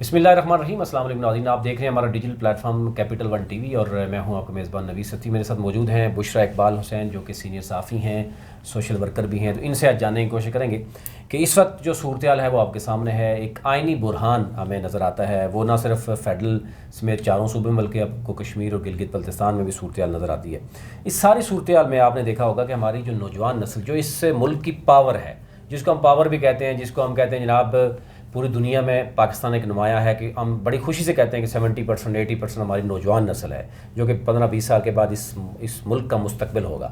بسم اللہ الرحمن الرحیم. السلام علیکم ناظرین، آپ دیکھ رہے ہیں ہمارا digital plate form capital one T V اور میں ہوں آپ کا میزبان نوید ستی. میرے ساتھ موجود ہیں بشرا اقبال حسین جو کہ سینئر صحافی ہیں، سوشل ورکر بھی ہیں. تو ان سے آج جاننے کی کوشش کریں گے کہ اس وقت جو صورتحال ہے وہ آپ کے سامنے ہے. ایک آئینی بحران ہمیں نظر آتا ہے، وہ نہ صرف فیڈرل سمیت چاروں صوبے میں بلکہ اب کو کشمیر اور گلگت بلتستان میں بھی صورتحال نظر آتی ہے. اس ساری صورتحال میں آپ نے دیکھا ہوگا کہ ہماری جو نوجوان نسل جو اس ملک کی پاور ہے، جس کو ہم پاور بھی کہتے ہیں، جس کو ہم کہتے ہیں جناب پوری دنیا میں پاکستان ایک نمایاں ہے کہ ہم بڑی خوشی سے کہتے ہیں کہ 70% 80% ہماری نوجوان نسل ہے جو کہ 15-20 سال کے بعد اس ملک کا مستقبل ہوگا.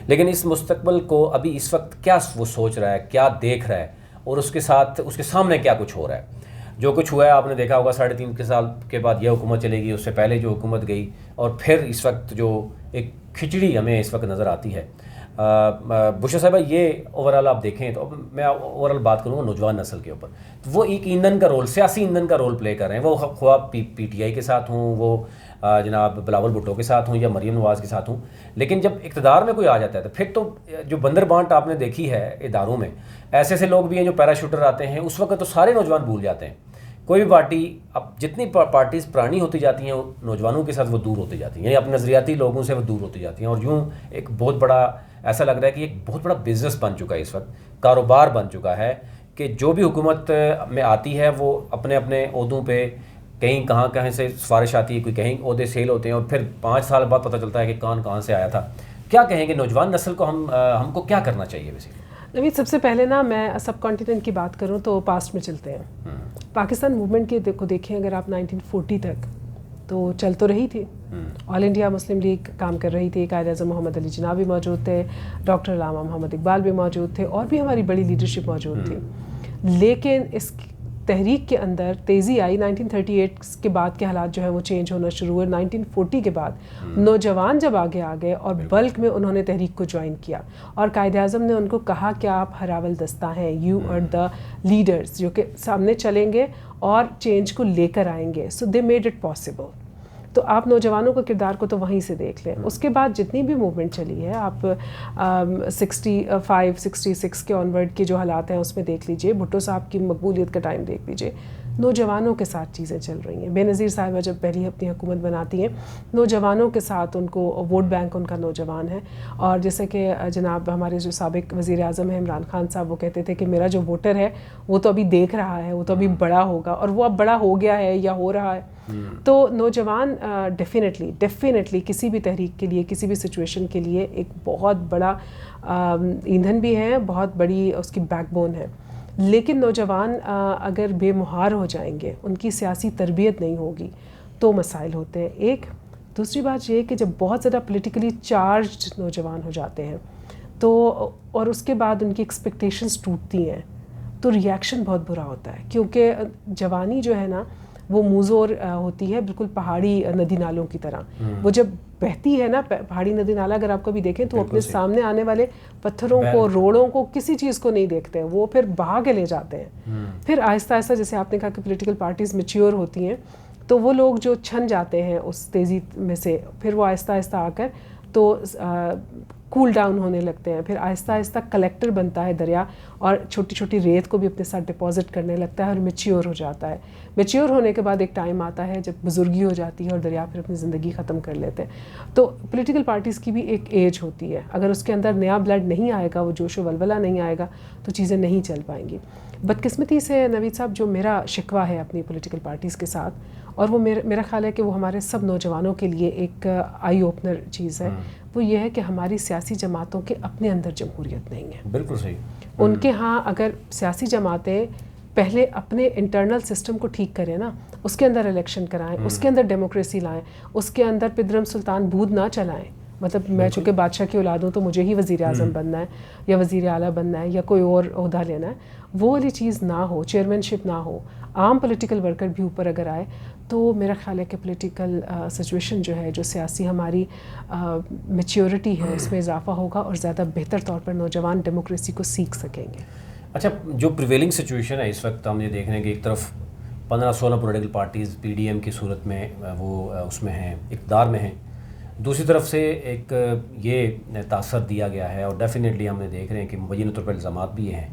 لیکن اس مستقبل کو ابھی اس وقت کیا وہ سوچ رہا ہے، کیا دیکھ رہا ہے اور اس کے ساتھ اس کے سامنے کیا کچھ ہو رہا ہے. جو کچھ ہوا ہے آپ نے دیکھا ہوگا 3.5 سال کے بعد یہ حکومت چلے گی، اس سے پہلے جو حکومت گئی، اور پھر اس وقت جو ایک کھچڑی ہمیں اس وقت نظر آتی ہے. بشرا صاحبہ، یہ اوورال آپ دیکھیں تو میں اوورال بات کروں گا نوجوان نسل کے اوپر. تو وہ ایک ایندھن کا رول، سیاسی ایندھن کا رول پلے کر رہے ہیں. وہ خواہ پی ٹی آئی کے ساتھ ہوں، وہ جناب بلاول بھٹو کے ساتھ ہوں یا مریم نواز کے ساتھ ہوں. لیکن جب اقتدار میں کوئی آ جاتا ہے تو پھر تو جو بندر بانٹ آپ نے دیکھی ہے اداروں میں، ایسے ایسے لوگ بھی ہیں جو پیراشوٹر آتے ہیں. اس وقت تو سارے نوجوان بھول جاتے ہیں. کوئی بھی پارٹی، اب جتنی پارٹیز پرانی ہوتی جاتی ہیں نوجوانوں کے ساتھ وہ دور ہوتی جاتی ہیں، یعنی اپنے نظریاتی لوگوں سے وہ دور ہوتی جاتی ہیں. اور یوں ایک بہت بڑا ایسا لگ رہا ہے کہ ایک بہت بڑا بزنس بن چکا ہے، اس وقت کاروبار بن چکا ہے کہ جو بھی حکومت میں آتی ہے وہ اپنے اپنے عہدوں پہ کہیں کہاں سے سفارش آتی ہے، کوئی کہیں عہدے سیل ہوتے ہیں اور پھر 5 سال بعد پتہ چلتا ہے کہ کون کہاں سے آیا تھا. کیا کہیں گے نوجوان نسل کو، ہم کو کیا کرنا چاہیے بیسیکلی؟ نوید، سب سے پہلے نا میں سب کانٹیننٹ کی بات کروں تو پاسٹ میں چلتے ہیں. پاکستان موومنٹ کے کو دیکھیں اگر آپ 1940 تک تو چل تو رہی تھی. آل انڈیا مسلم لیگ کام کر رہی تھی، قائد اعظم محمد علی جناح بھی موجود تھے، ڈاکٹر علامہ محمد اقبال بھی موجود تھے، اور بھی ہماری بڑی لیڈرشپ موجود تھی. لیکن اس تحریک کے اندر تیزی آئی. 1938 کے بعد کے حالات جو ہیں وہ چینج ہونا شروع ہوئے. 1940 کے بعد نوجوان جب آگے آ گئے اور بلک میں انہوں نے تحریک کو جوائن کیا، اور قائد اعظم نے ان کو کہا کہ آپ ہراول دستہ ہیں، یو آر دا لیڈرز جو کہ سامنے چلیں گے اور چینج کو لے کر آئیں گے. سو دے میڈ اٹ پاسبل. تو آپ نوجوانوں کے کردار کو تو وہیں سے دیکھ لیں. اس کے بعد جتنی بھی موومنٹ چلی ہے، آپ 65 66 کے آنورڈ کے جو حالات ہیں اس میں دیکھ لیجئے، بھٹو صاحب کی مقبولیت کا ٹائم دیکھ لیجئے. نوجوانوں کے ساتھ چیزیں چل رہی ہیں. بے نظیر صاحبہ جب پہلی اپنی حکومت بناتی ہیں، نوجوانوں کے ساتھ ان کو ووٹ بینک ان کا نوجوان ہے. اور جیسے کہ جناب ہمارے جو سابق وزیر اعظم ہیں عمران خان صاحب، وہ کہتے تھے کہ میرا جو ووٹر ہے وہ تو ابھی دیکھ رہا ہے، وہ تو ابھی بڑا ہوگا، اور وہ اب بڑا ہو گیا ہے یا ہو رہا ہے. تو نوجوان ڈیفینیٹلی کسی بھی تحریک کے لیے، کسی بھی سچویشن کے لیے ایک بہت بڑا ایندھن بھی ہے، بہت بڑی اس کی بیک بون ہے. لیکن نوجوان اگر بے مہار ہو جائیں گے، ان کی سیاسی تربیت نہیں ہوگی تو مسائل ہوتے ہیں. ایک دوسری بات یہ کہ جب بہت زیادہ پولیٹیکلی چارجڈ نوجوان ہو جاتے ہیں تو، اور اس کے بعد ان کی ایکسپیکٹیشنز ٹوٹتی ہیں، تو ریاکشن بہت برا ہوتا ہے. کیونکہ جوانی جو ہے نا وہ موزور ہوتی ہے، بالکل پہاڑی ندی نالوں کی طرح. وہ جب بہتی ہے نا پہاڑی ندی نالا، اگر آپ کبھی دیکھیں تو اپنے سامنے آنے والے پتھروں کو، روڑوں کو، کسی چیز کو نہیں دیکھتے، وہ پھر بہا کے لے جاتے ہیں. پھر آہستہ آہستہ، جیسے آپ نے کہا کہ پولیٹیکل پارٹیز میچیور ہوتی ہیں، تو وہ لوگ جو چھن جاتے ہیں اس تیزی میں سے، پھر وہ آہستہ آہستہ آ کر تو کول ڈاؤن ہونے لگتے ہیں. پھر آہستہ آہستہ کلیکٹر بنتا ہے دریا، اور چھوٹی چھوٹی ریت کو بھی اپنے ساتھ ڈپازٹ کرنے لگتا ہے اور میچیور ہو جاتا ہے. میچیور ہونے کے بعد ایک ٹائم آتا ہے جب بزرگی ہو جاتی ہے اور دریا پھر اپنی زندگی ختم کر لیتے ہیں. تو پولیٹیکل پارٹیز کی بھی ایک ایج ہوتی ہے. اگر اس کے اندر نیا بلڈ نہیں آئے گا، وہ جوش و ولولہ نہیں آئے گا، تو چیزیں نہیں چل پائیں گی. بدقسمتی سے نوید صاحب، جو میرا شکوہ ہے اپنی پولیٹیکل پارٹیز کے ساتھ، اور وہ میرا خیال ہے کہ وہ ہمارے سب نوجوانوں کے لیے ایک آئی اوپنر چیز ہے، وہ یہ ہے کہ ہماری سیاسی جماعتوں کے اپنے اندر جمہوریت نہیں ہے. بالکل صحیح. ان کے ہاں اگر سیاسی جماعتیں پہلے اپنے انٹرنل سسٹم کو ٹھیک کریں نا، اس کے اندر الیکشن کرائیں، اس کے اندر ڈیموکریسی لائیں، اس کے اندر پدرم سلطان بھود نہ چلائیں. مطلب میں چونکہ بادشاہ کی اولاد ہوں تو مجھے ہی وزیر اعظم بننا ہے یا وزیر اعلیٰ بننا ہے یا کوئی اور عہدہ لینا ہے، وہ والی چیز نہ ہو، چیئرمین شپ نہ ہو، عام پولیٹیکل ورکر بھی اوپر اگر آئے، تو میرا خیال ہے کہ پولیٹیکل سچویشن جو ہے، جو سیاسی ہماری میچیورٹی ہے، اس میں اضافہ ہوگا اور زیادہ بہتر طور پر نوجوان ڈیموکریسی کو سیکھ سکیں گے. اچھا، جو پریویلنگ سچویشن ہے اس وقت، ہم یہ دیکھ رہے ہیں کہ ایک طرف 15-16 political parties P D M کی صورت میں وہ اس میں ہیں، اقتدار میں ہیں. دوسری طرف سے ایک یہ تاثر دیا گیا ہے، اور ڈیفینیٹلی ہم نے دیکھ رہے ہیں کہ مبینہ طور پر الزامات بھی یہ ہیں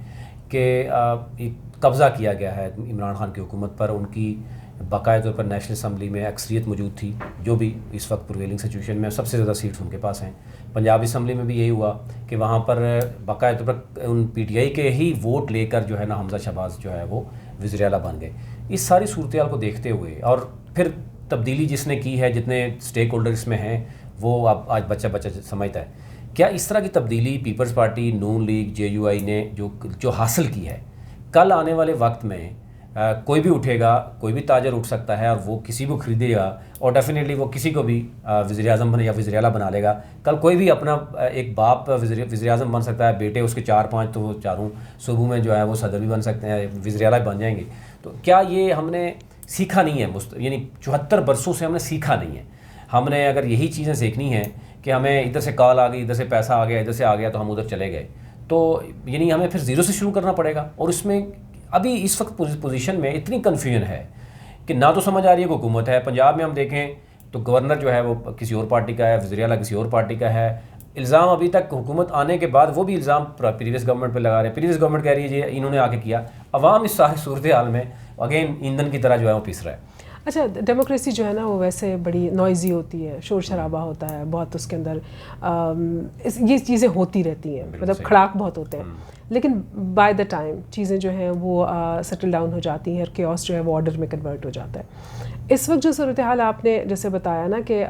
کہ ایک قبضہ کیا گیا ہے عمران خان کی حکومت پر. ان کی باقاعدہ طور پر نیشنل اسمبلی میں اکثریت موجود تھی، جو بھی اس وقت پرویلنگ سچویشن میں سب سے زیادہ سیٹس ان کے پاس ہیں. پنجاب اسمبلی میں بھی یہی ہوا کہ وہاں پر باقاعدہ طور پر ان پی ٹی آئی کے ہی ووٹ لے کر جو ہے نا حمزہ شہباز جو ہے وہ وزیر اعلیٰ بن گئے. اس ساری صورتحال کو دیکھتے ہوئے اور پھر تبدیلی جس نے کی ہے، جتنے اسٹیک ہولڈر اس میں ہیں وہ اب آج بچہ سمجھتا ہے. کیا اس طرح کی تبدیلی پیپلز پارٹی، نون لیگ، جے یو آئی نے جو حاصل کی ہے، کل آنے والے وقت میں کوئی بھی اٹھے گا، کوئی بھی تاجر اٹھ سکتا ہے اور وہ کسی کو خریدے گا اور ڈیفینیٹلی وہ کسی کو بھی وزیر اعظم بنے یا وزیر اعلیٰ بنا لے گا. کل کوئی بھی اپنا ایک باپ وزیر اعظم بن سکتا ہے، بیٹے اس کے 4-5 تو وہ چاروں صوبوں میں جو ہے وہ صدر بھی بن سکتے ہیں، وزیر اعلیٰ بن جائیں گے. تو کیا یہ ہم نے سیکھا نہیں ہے؟ یعنی 74 برسوں سے ہم نے سیکھا نہیں ہے. ہم نے اگر یہی چیزیں سیکھنی ہیں کہ ہمیں ادھر سے کال آ گئی، ادھر سے پیسہ آ گیا، ادھر سے آ گیا تو ہم ادھر چلے گئے، تو یعنی ہمیں پھر زیرو سے شروع کرنا پڑے گا. اور اس میں ابھی اس وقت پوزیشن میں اتنی کنفیوژن ہے کہ نہ تو سمجھ آ رہی ہے کہ حکومت ہے. پنجاب میں ہم دیکھیں تو گورنر جو ہے وہ کسی اور پارٹی کا ہے، وزیر اعلیٰ کسی اور پارٹی کا ہے. الزام ابھی تک حکومت آنے کے بعد وہ بھی الزام پریویس گورنمنٹ پہ لگا رہے ہیں. پریویس گورنمنٹ کہہ رہی ہے جی انہوں نے آ کے کیا. عوام اس ساری صورتحال میں اگین ایندھن کی طرح جو ہے وہ پیس رہا ہے. اچھا، ڈیموکریسی جو ہے نا وہ ویسے بڑی نوائزی ہوتی ہے، شور شرابہ ہوتا ہے بہت، اس کے اندر یہ چیزیں ہوتی رہتی ہیں، مطلب کھڑاک بہت ہوتے ہیں. لیکن بائی دا ٹائم چیزیں جو ہیں وہ سیٹل ڈاؤن ہو جاتی ہیں اور کیوس جو ہے وہ آرڈر میں کنورٹ ہو جاتا ہے. اس وقت جو صورتحال آپ نے جیسے بتایا نا کہ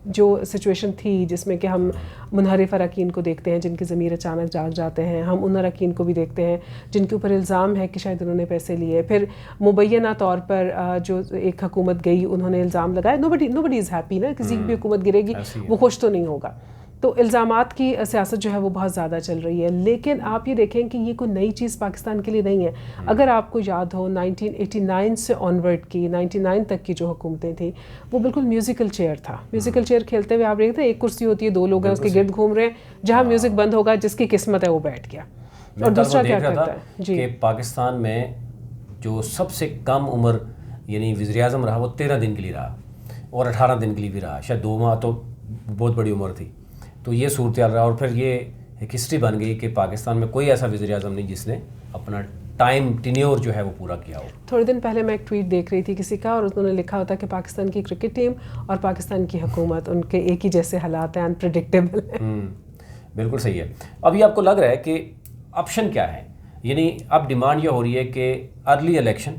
جو سچویشن تھی جس میں کہ ہم منحرف اراکین کو دیکھتے ہیں جن کے ضمیر اچانک جاگ جاتے ہیں، ہم ان اراکین کو بھی دیکھتے ہیں جن کے اوپر الزام ہے کہ شاید انہوں نے پیسے لیے، پھر مبینہ طور پر جو ایک حکومت گئی انہوں نے الزام لگائے. نو بڈی از ہیپی نا، کسی کی بھی حکومت گرے گی وہ خوش تو نہیں ہوگا. تو الزامات کی سیاست جو ہے وہ بہت زیادہ چل رہی ہے. لیکن آپ یہ دیکھیں کہ یہ کوئی نئی چیز پاکستان کے لیے نہیں ہے. اگر آپ کو یاد ہو 1989 سے آنورڈ کی 99 تک کی جو حکومتیں تھیں وہ بالکل میوزیکل چیئر تھا. میوزیکل چیئر کھیلتے ہوئے آپ دیکھتے ہیں ایک کرسی ہوتی ہے، 2 لوگ ہیں اس کے گرد گھوم رہے ہیں، جہاں میوزک بند ہوگا جس کی قسمت ہے وہ بیٹھ گیا. اور دوسرا کیا کرتا ہے کہ پاکستان میں جو سب سے کم عمر یعنی وزیر اعظم رہا وہ 13 دن کے لیے رہا اور 18 دن کے لیے بھی رہا، شاید 2 ماہ تو بہت بڑی عمر تھی. تو یہ صورتحال رہا اور پھر یہ ایک ہسٹری بن گئی کہ پاکستان میں کوئی ایسا وزیر اعظم نہیں جس نے اپنا ٹائم ٹینیور جو ہے وہ پورا کیا ہو. تھوڑے دن پہلے میں ایک ٹویٹ دیکھ رہی تھی کسی کا اور انہوں نے لکھا ہوتا کہ پاکستان کی کرکٹ ٹیم اور پاکستان کی حکومت ان کے ایک ہی جیسے حالات ہیں، انپریڈکٹیبل ہیں. بالکل صحیح ہے. ابھی آپ کو لگ رہا ہے کہ آپشن کیا ہے؟ یعنی اب ڈیمانڈ یہ ہو رہی ہے کہ ارلی الیکشن،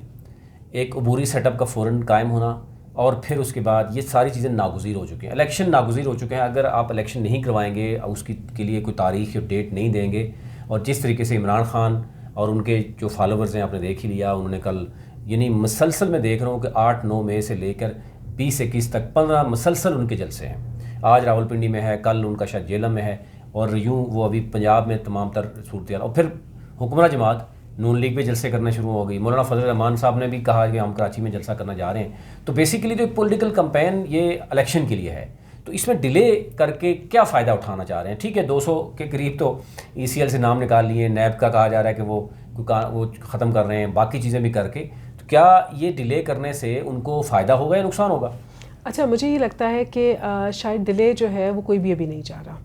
ایک عبوری سیٹ اپ کا فوراً قائم ہونا اور پھر اس کے بعد یہ ساری چیزیں ناگزیر ہو چکی ہیں. الیکشن ناگزیر ہو چکے ہیں. اگر آپ الیکشن نہیں کروائیں گے، اس کے لیے کوئی تاریخ یا ڈیٹ نہیں دیں گے، اور جس طریقے سے عمران خان اور ان کے جو فالوورز ہیں آپ نے دیکھ ہی لیا، انہوں نے کل یعنی مسلسل میں دیکھ رہا ہوں کہ 8-9 مئی سے لے کر 20-21 تک 15 مسلسل ان کے جلسے ہیں. آج راولپنڈی میں ہے، کل ان کا شاید جیلم میں ہے، اور یوں وہ ابھی پنجاب میں تمام تر صورتحال. اور پھر حکمراں جماعت نون لیگ پہ جلسے کرنا شروع ہو گئی. مولانا فضل الرحمان صاحب نے بھی کہا کہ ہم کراچی میں جلسہ کرنا جا رہے ہیں. تو بیسیکلی جو پولیٹیکل کمپین یہ الیکشن کے لیے ہے. تو اس میں ڈیلے کر کے کیا فائدہ اٹھانا چاہ رہے ہیں؟ ٹھیک ہے 200 کے قریب تو ای سی ایل سے نام نکال لیے، نیب کا کہا جا رہا ہے کہ وہ ختم کر رہے ہیں، باقی چیزیں بھی کر کے. تو کیا یہ ڈیلے کرنے سے ان کو فائدہ ہوگا یا نقصان ہوگا؟ اچھا، مجھے یہ لگتا ہے کہ شاید ڈیلے جو ہے وہ کوئی بھی ابھی نہیں چاہ رہا.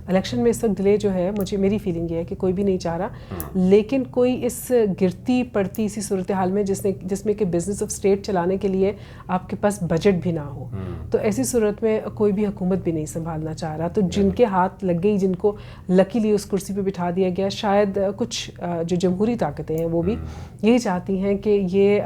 الیکشن میں اس وقت ڈیلے جو ہے میری فیلنگ یہ ہے کہ کوئی بھی نہیں چاہ رہا. لیکن کوئی اس گرتی پڑتی اسی صورتحال میں جس میں کہ بزنس آف اسٹیٹ چلانے کے لیے آپ کے پاس بجٹ بھی نہ ہو، تو ایسی صورت میں کوئی بھی حکومت بھی نہیں سنبھالنا چاہ رہا. تو جن کے ہاتھ لگ گئی، جن کو لکیلی اس کرسی پہ بٹھا دیا گیا، شاید کچھ جو جمہوری طاقتیں ہیں وہ بھی یہی چاہتی ہیں کہ یہ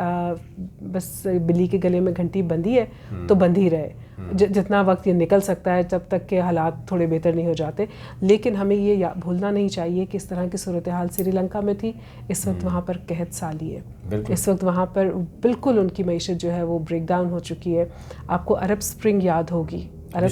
بس بلی کے گلے میں گھنٹی بندھی ہے تو بندھی رہے، جتنا وقت یہ نکل سکتا ہے جب تک کہ حالات تھوڑے بہتر نہیں ہو جاتے. لیکن ہمیں یہ بھولنا نہیں چاہیے کہ اس طرح کی صورتحال سری لنکا میں تھی. اس وقت وہاں پر قحط سالی ہے، اس وقت وہاں پر بالکل ان کی معیشت جو ہے وہ بریک ڈاؤن ہو چکی ہے. آپ کو عرب اسپرنگ یاد ہوگی. عرب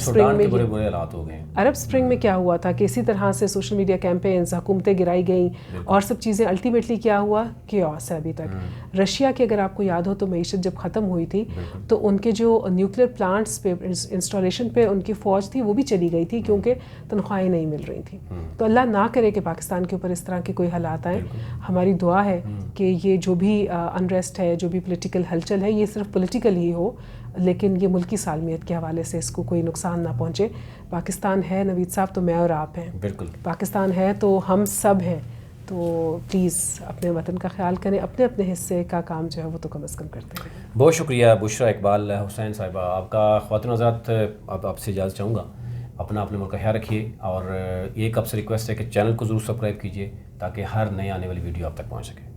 اسپرنگ میں کیا ہوا تھا کہ اسی طرح سے سوشل میڈیا کیمپینز، حکومتیں گرائی گئیں اور سب چیزیں. الٹیمیٹلی کیا ہوا؟ کیوس ہے ابھی تک. رشیا کی اگر آپ کو یاد ہو تو معیشت جب ختم ہوئی تھی تو ان کے جو نیوکلیر پلانٹس پہ انسٹالیشن پہ ان کی فوج تھی وہ بھی چلی گئی تھی کیونکہ تنخواہیں نہیں مل رہی تھیں. تو اللہ نہ کرے کہ پاکستان کے اوپر اس طرح کے کوئی حالات آئیں. ہماری دعا ہے کہ یہ جو بھی انریسٹ ہے، جو بھی پولیٹیکل ہلچل ہے، یہ صرف پولیٹیکل ہی ہو، لیکن یہ ملکی سالمیت کے حوالے سے اس کو کوئی نقصان نہ پہنچے. پاکستان ہے نوید صاحب تو میں اور آپ ہیں، بالکل. پاکستان ہے تو ہم سب ہیں. تو پلیز اپنے وطن کا خیال کریں, اپنے اپنے حصے کا کام جو ہے وہ تو کم از کم کرتے ہیں. بہت شکریہ بشریٰ اقبال حسین صاحبہ آپ کا. خواتین حضرات اب آپ سے اجازت چاہوں گا, اپنا اپنے ملک کا خیال رکھیے, اور ایک آپ سے ریکویسٹ ہے کہ چینل کو ضرور سبسکرائب کیجیے تاکہ ہر نئے آنے والی ویڈیو آپ تک پہنچ سکے.